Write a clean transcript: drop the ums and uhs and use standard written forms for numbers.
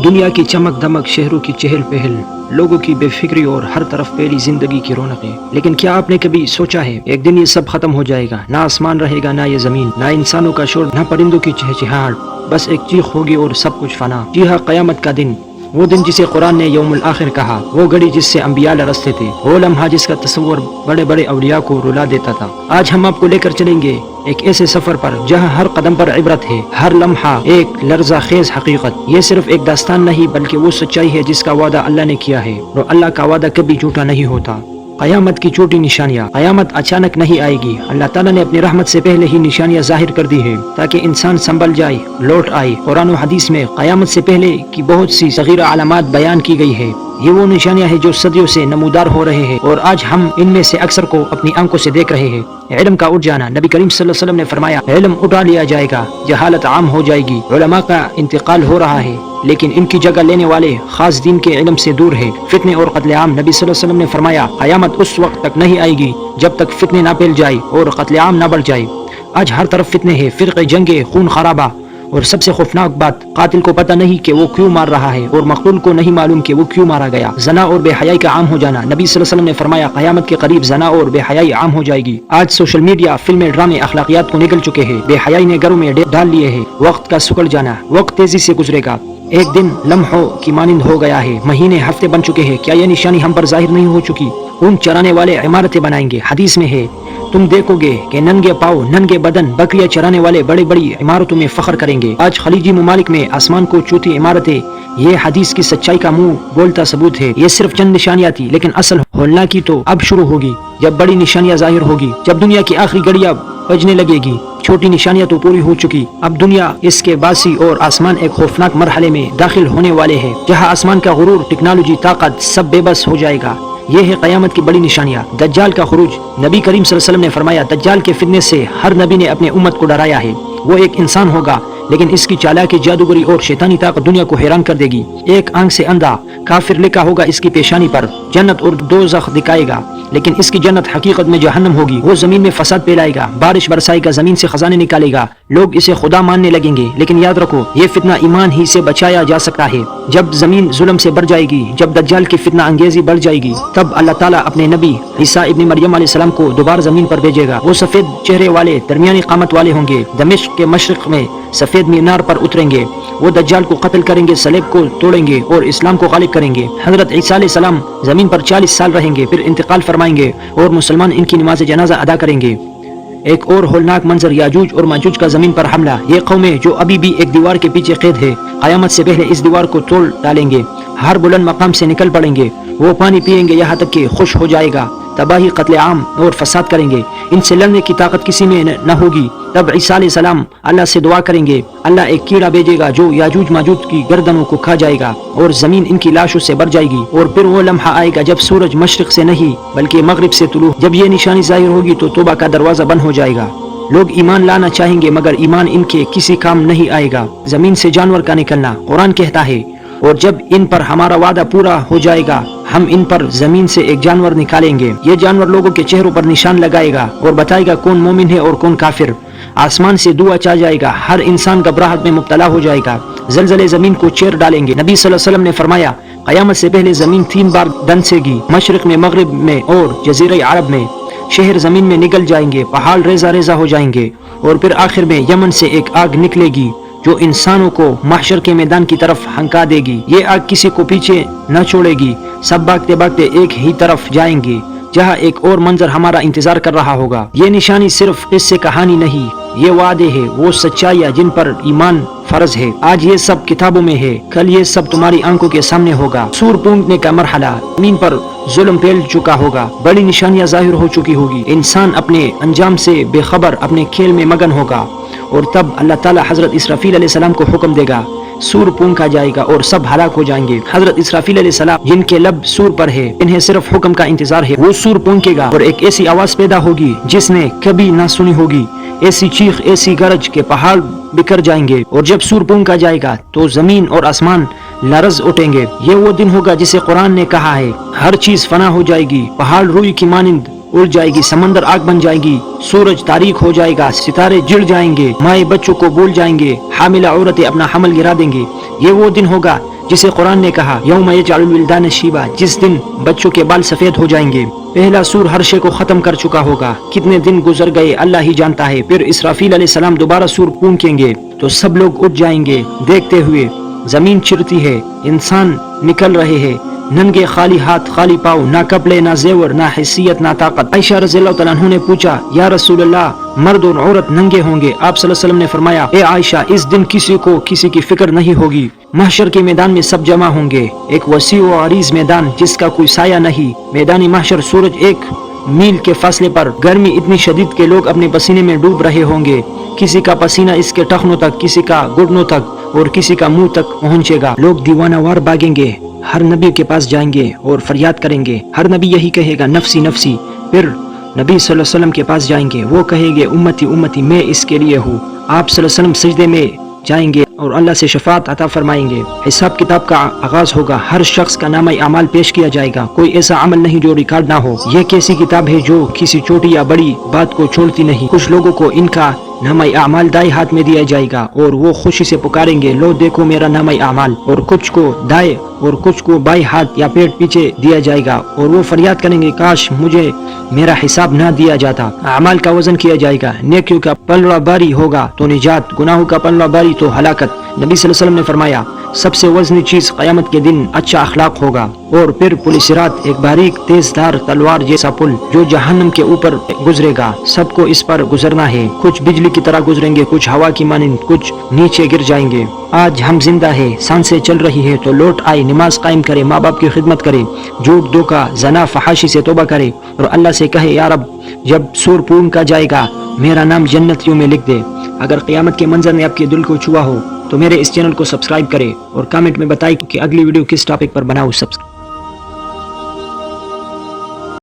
دنیا کی چمک دمک، شہروں کی چہل پہل، لوگوں کی بے فکری اور ہر طرف پھیلی زندگی کی رونقیں، لیکن کیا آپ نے کبھی سوچا ہے ایک دن یہ سب ختم ہو جائے گا؟ نہ آسمان رہے گا، نہ یہ زمین، نہ انسانوں کا شور، نہ پرندوں کی چہچہاہٹ، بس ایک چیخ ہوگی اور سب کچھ فنا۔ جی ہاں، قیامت کا دن، وہ دن جسے قرآن نے یوم الآخر کہا، وہ گھڑی جس سے انبیاء لرزتے تھے، وہ لمحہ جس کا تصور بڑے بڑے اولیاء کو رلا دیتا تھا۔ آج ہم آپ کو لے کر چلیں گے ایک ایسے سفر پر جہاں ہر قدم پر عبرت ہے، ہر لمحہ ایک لرزہ خیز حقیقت۔ یہ صرف ایک داستان نہیں بلکہ وہ سچائی ہے جس کا وعدہ اللہ نے کیا ہے، اور اللہ کا وعدہ کبھی جھوٹا نہیں ہوتا۔ قیامت کی چھوٹی نشانیاں۔ قیامت اچانک نہیں آئے گی، اللہ تعالیٰ نے اپنی رحمت سے پہلے ہی نشانیاں ظاہر کر دی ہے تاکہ انسان سنبھل جائے، لوٹ آئے۔ قرآن و حدیث میں قیامت سے پہلے کی بہت سی صغیرہ علامات بیان کی گئی ہے۔ یہ وہ نشانیاں ہیں جو صدیوں سے نمودار ہو رہے ہیں، اور آج ہم ان میں سے اکثر کو اپنی آنکھوں سے دیکھ رہے ہیں۔ علم کا اٹھ جانا۔ نبی کریم صلی اللہ علیہ وسلم نے فرمایا، علم اٹھا لیا جائے گا، جہالت عام ہو جائے گی۔ علماء کا انتقال ہو رہا ہے، لیکن ان کی جگہ لینے والے خاص دین کے علم سے دور ہے۔ فتنے اور قتل عام۔ نبی صلی اللہ علیہ وسلم نے فرمایا، قیامت اس وقت تک نہیں آئے گی جب تک فتنے نہ پھیل جائے اور قتل عام نہ بڑھ جائے۔ آج ہر طرف فتنے ہیں، فرقے، جنگیں، خون خرابہ، اور سب سے خوفناک بات، قاتل کو پتہ نہیں کہ وہ کیوں مار رہا ہے، اور مقتول کو نہیں معلوم کہ وہ کیوں مارا گیا۔ زنا اور بے حیائی کا عام ہو جانا۔ نبی صلی اللہ علیہ وسلم نے فرمایا، قیامت کے قریب زنا اور بے حیائی عام ہو جائے گی۔ آج سوشل میڈیا، فلمیں، ڈرامے اخلاقیات کو نگل چکے ہیں، بے حیائی نے گھروں میں ڈال لیے ہیں۔ وقت کا سکڑ جانا۔ وقت تیزی سے گزرے گا، ایک دن لمحوں کی مانند ہو گیا ہے، مہینے ہفتے بن چکے ہیں۔ کیا یہ نشانی ہم پر ظاہر نہیں ہو چکی؟ اونٹ چرانے والے عمارتیں بنائیں گے۔ حدیث میں ہے، تم دیکھو گے کہ ننگے پاؤں، ننگے بدن بکریاں چرانے والے بڑی بڑی عمارتوں میں فخر کریں گے۔ آج خلیجی ممالک میں آسمان کو چھوتی عمارتیں، یہ حدیث کی سچائی کا منہ بولتا ثبوت ہے۔ یہ صرف چند نشانیاں تھی، لیکن اصل ہولناکی تو اب شروع ہوگی، جب بڑی نشانیاں ظاہر ہوگی، جب دنیا کی آخری گھڑیاں بجنے لگے گی۔ چھوٹی نشانیاں تو پوری ہو چکی، اب دنیا، اس کے باسی اور آسمان ایک خوفناک مرحلے میں داخل ہونے والے ہیں، جہاں آسمان کا غرور، ٹیکنالوجی، طاقت سب بے بس ہو جائے گا۔ یہ ہے قیامت کی بڑی نشانیاں۔ دجال کا خروج۔ نبی کریم صلی اللہ علیہ وسلم نے فرمایا، دجال کے فتنے سے ہر نبی نے اپنے امت کو ڈرایا ہے۔ وہ ایک انسان ہوگا، لیکن اس کی چالاکی، جادوگری اور شیطانی طاقت دنیا کو حیران کر دے گی۔ ایک آنکھ سے اندھا، کافر لکھا ہوگا اس کی پیشانی پر، جنت اور دوزخ دکھائے گا، لیکن اس کی جنت حقیقت میں جہنم ہوگی۔ وہ زمین میں فساد پھیلائے گا، بارش برسائے گا، زمین سے خزانے نکالے گا، لوگ اسے خدا ماننے لگیں گے۔ لیکن یاد رکھو، یہ فتنہ ایمان ہی سے بچایا جا سکتا ہے۔ جب زمین ظلم سے بھر جائے گی، جب دجال کی فتنہ انگیزی بڑھ جائے گی، تب اللہ تعالیٰ اپنے نبی عیسیٰ ابن مریم علیہ السلام کو دوبارہ زمین پر بھیجے گا۔ وہ سفید چہرے والے، درمیانی قامت والے ہوں گے، دمشق کے مشرق میں سفید مینار پر اتریں گے۔ وہ دجال کو قتل کریں گے، صلیب کو توڑیں گے اور اسلام کو غالب کریں گے۔ حضرت عیسیٰ علیہ السلام زمین پر 40 سال رہیں گے، پھر انتقال فرمائیں گے اور مسلمان ان کی نماز جنازہ ادا کریں گے۔ ایک اور ہولناک منظر، یاجوج اور ماجوج کا زمین پر حملہ۔ یہ قومیں جو ابھی بھی ایک دیوار کے پیچھے قید ہے، قیامت سے پہلے اس دیوار کو توڑ ڈالیں گے، ہر بلند مقام سے نکل پڑیں گے۔ وہ پانی پیئیں گے یہاں تک کہ خوش ہو جائے گا، تباہی، قتل عام اور فساد کریں گے۔ ان سے لڑنے کی طاقت کسی میں نہ ہوگی۔ تب عیسیٰ علیہ السلام اللہ سے دعا کریں گے، اللہ ایک کیڑا بھیجے گا جو یاجوج ماجوج کی گردنوں کو کھا جائے گا اور زمین ان کی لاشوں سے بھر جائے گی۔ اور پھر وہ لمحہ آئے گا جب سورج مشرق سے نہیں بلکہ مغرب سے طلوع۔ جب یہ نشانی ظاہر ہوگی تو توبہ کا دروازہ بند ہو جائے گا۔ لوگ ایمان لانا چاہیں گے مگر ایمان ان کے کسی کام نہیں آئے گا۔ زمین سے جانور کا نکلنا۔ قرآن کہتا ہے، اور جب ان پر ہمارا وعدہ پورا ہو جائے گا، ہم ان پر زمین سے ایک جانور نکالیں گے۔ یہ جانور لوگوں کے چہروں پر نشان لگائے گا اور بتائے گا کون مومن ہے اور کون کافر۔ آسمان سے دعا چاہ جائے گا، ہر انسان گھبراہٹ میں مبتلا ہو جائے گا، زلزلے زمین کو چیر ڈالیں گے۔ نبی صلی اللہ علیہ وسلم نے فرمایا، قیامت سے پہلے زمین 3 بار دھنسے گی، مشرق میں، مغرب میں اور جزیرہ عرب میں۔ شہر زمین میں نگل جائیں گے، پہاڑ ریزہ ریزہ ہو جائیں گے، اور پھر آخر میں یمن سے ایک آگ نکلے گی جو انسانوں کو محشر کے میدان کی طرف ہنکا دے گی۔ یہ آگ کسی کو پیچھے نہ چھوڑے گی، سب بھاگتے بھاگتے ایک ہی طرف جائیں گے، جہاں ایک اور منظر ہمارا انتظار کر رہا ہوگا۔ یہ نشانی صرف قصے کہانی نہیں، یہ وعدے ہیں، وہ سچائیاں جن پر ایمان فرض ہے۔ آج یہ سب کتابوں میں ہے، کل یہ سب تمہاری آنکھوں کے سامنے ہوگا۔ سور پونگنے کا مرحلہ۔ زمین پر ظلم پھیل چکا ہوگا، بڑی نشانیاں ظاہر ہو چکی ہوگی، انسان اپنے انجام سے بے خبر اپنے کھیل میں مگن ہوگا، اور تب اللہ تعالیٰ حضرت اسرافیل علیہ السلام کو حکم دے گا، سور پونکا جائے گا اور سب ہلاک ہو جائیں گے۔ حضرت اسرافیل علیہ السلام جن کے لب سور پر ہے، انہیں صرف حکم کا انتظار ہے۔ وہ سور پونکے گا اور ایک ایسی آواز پیدا ہوگی جس نے کبھی نہ سنی ہوگی، ایسی چیخ، ایسی گرج کہ پہاڑ بکھر جائیں گے۔ اور جب سور پونکا جائے گا تو زمین اور آسمان لرز اٹھیں گے۔ یہ وہ دن ہوگا جسے قرآن نے کہا ہے، ہر چیز فنا ہو جائے گی، پہاڑ روئی کی مانند اڑ جائے گی، سمندر آگ بن جائے گی، سورج تاریک ہو جائے گا، ستارے جڑ جائیں گے، مائیں بچوں کو بھول جائیں گے، حاملہ عورتیں اپنا حمل گرا دیں گے۔ یہ وہ دن ہوگا جسے قرآن نے کہا یوم یجعل الولدان شیبا، جس دن بچوں کے بال سفید ہو جائیں گے۔ پہلا سور ہر شے کو ختم کر چکا ہوگا، کتنے دن گزر گئے اللہ ہی جانتا ہے۔ پھر اسرافیل علیہ السلام دوبارہ سور پھونکیں گے تو سب لوگ اٹھ جائیں گے دیکھتے ہوئے، زمین چرتی ہے، انسان نکل رہے ہیں، ننگے خالی ہاتھ خالی پاؤں، نہ کپڑے نہ زیور نہ حیثیت نہ طاقت۔ عائشہ رضی اللہ تعالیٰ عنہ نے پوچھا یا رسول اللہ مرد اور عورت ننگے ہوں گے؟ آپ صلی اللہ علیہ وسلم نے فرمایا اے عائشہ اس دن کسی کو کسی کی فکر نہیں ہوگی، محشر کے میدان میں سب جمع ہوں گے، ایک وسیع و عریض میدان جس کا کوئی سایہ نہیں، میدان محشر، سورج 1 میل کے فاصلے پر، گرمی اتنی شدید کہ لوگ اپنے پسینے میں ڈوب رہے ہوں گے، کسی کا پسینہ اس کے ٹخنوں تک، کسی کا گھٹنوں تک اور کسی کا منہ تک پہنچے گا۔ لوگ دیوانہ وار بھاگیں گے، ہر نبی کے پاس جائیں گے اور فریاد کریں گے، ہر نبی یہی کہے گا نفسی نفسی۔ پھر نبی صلی اللہ علیہ وسلم کے پاس جائیں گے، وہ کہیں گے امتی امتی میں اس کے لیے ہوں۔ آپ صلی اللہ علیہ وسلم سجدے میں جائیں گے اور اللہ سے شفاعت عطا فرمائیں گے۔ حساب کتاب کا آغاز ہوگا، ہر شخص کا نامہ اعمال پیش کیا جائے گا، کوئی ایسا عمل نہیں جو ریکارڈ نہ ہو۔ یہ کیسی کتاب ہے جو کسی چھوٹی یا بڑی بات کو چھوڑتی نہیں۔ کچھ لوگوں کو ان کا نامہ اعمال دائیں ہاتھ میں دیا جائے گا اور وہ خوشی سے پکاریں گے لو دیکھو میرا نامہ اعمال، اور کچھ کو دائیں اور کچھ کو بائیں ہاتھ یا پیٹ پیچھے دیا جائے گا اور وہ فریاد کریں گے کاش مجھے میرا حساب نہ دیا جاتا۔ اعمال کا وزن کیا جائے گا، نیکیوں کا پلڑا باری ہوگا تو نجات، گناہوں کا پلڑا باری تو ہلاکت۔ نبی صلی اللہ علیہ وسلم نے فرمایا سب سے وزنی چیز قیامت کے دن اچھا اخلاق ہوگا، اور پھر پل صراط ایک باریک تیز دھار تلوار جیسا پل جو جہنم کے اوپر گزرے گا، سب کو اس پر گزرنا ہے، کچھ بجلی کی طرح گزریں گے، کچھ ہوا کی مانند، کچھ نیچے گر جائیں گے۔ آج ہم زندہ ہے، سانسیں چل رہی ہے تو لوٹ آئے، نماز قائم کرے، ماں باپ کی خدمت کرے، جھوٹ دھوکہ زنا فحاشی سے توبہ کرے اور اللہ سے کہے یا رب جب سور پھونکا جائے گا میرا نام جنتیوں میں لکھ دے۔ اگر قیامت کے منظر نے آپ کے دل کو چھوا ہو تو میرے اس چینل کو سبسکرائب کرے اور کامنٹ میں بتائیں کہ اگلی ویڈیو کس ٹاپک پر بناؤں۔